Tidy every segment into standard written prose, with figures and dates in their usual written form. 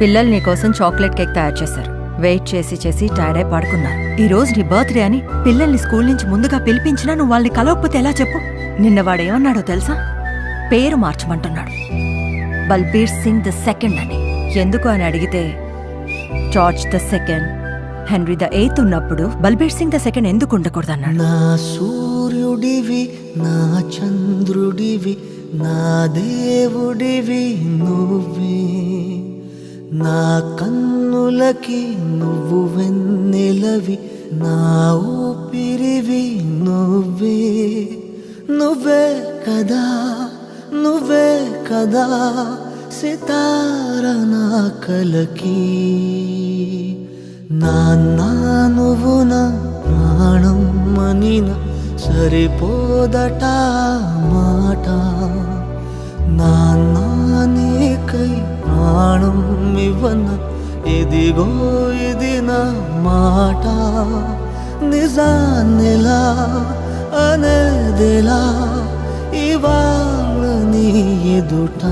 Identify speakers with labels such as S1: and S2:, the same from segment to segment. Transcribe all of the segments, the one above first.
S1: పిల్లలు నీకోసం chocolate cake తయారు చేశారు. వెయిట్ చేసి చేసి టైర్డ్ అయి పడుకున్నారు. ఈ రోజు నీ బర్త్డే అని పిల్లల్ని స్కూల్ నుంచి ముందుగా పిలిపించినా నువ్వు వాళ్ళని కలవకపోతే ఎలా చెప్పు? నిన్న వాడేమన్నాడో తెలుసా? పేరు మార్చమంటున్నాడు, బల్బీర్ సింగ్ II అని. ఎందుకు అని అడిగితే జార్జ్ II, హెన్రీ VIII ఉన్నప్పుడు బల్బీర్ సింగ్ II ఎందుకు ఉండకూడదన్నాడు.
S2: నా సూర్యుడివి, నా చంద్రుడివి, నా దేవుడివి నువ్వే. నా కన్నులకి నువ్వు వెన్నెలవి, నా ఊపిరివి నువ్వే. నువ్వే కదా, నువ్వే కదా సితార నా కలకి. నాన్న నువ్వు నా ప్రాణం మనిన సరిపోదట మాట. నాన్న నీకై ప్రాణం ఇవ్వన ఇదిగో ఇది నా మాట. నిజాన్నిలా అనేదిలా ఇవాళ నీ ఎదుట.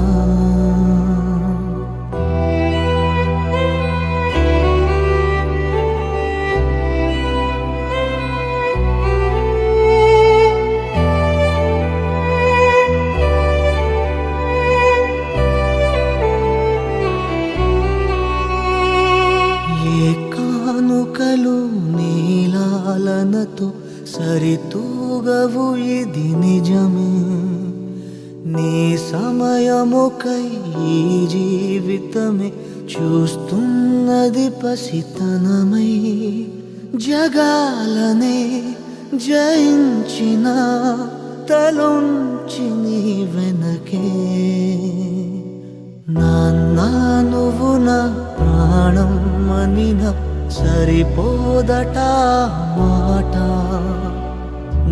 S2: కానుకలు నీలాలనతో సరితూగవు ఇది నిజమే. నీ సమయముకై ఈ జీవితమే చూస్తున్నది పసితనమై. జగాలనే జయించిన తలొంచి నీ వెనకే. నాన్న నువ్వు నా ప్రాణం మనిన సరిపోదట మాట.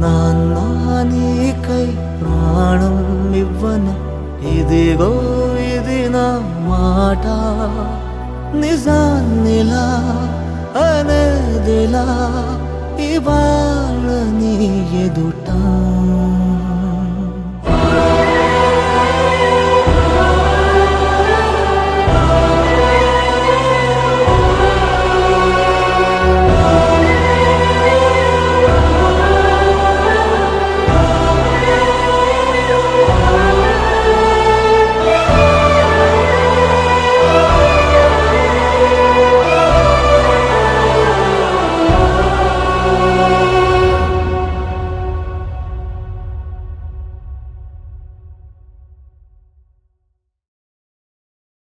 S2: నాన్న నీకై ప్రాణం ఇవ్వన ఇదిగో ఇది నా మాట. నిజాన్నిలా అనేదిలా ఇవాళ నీ ఎదుట.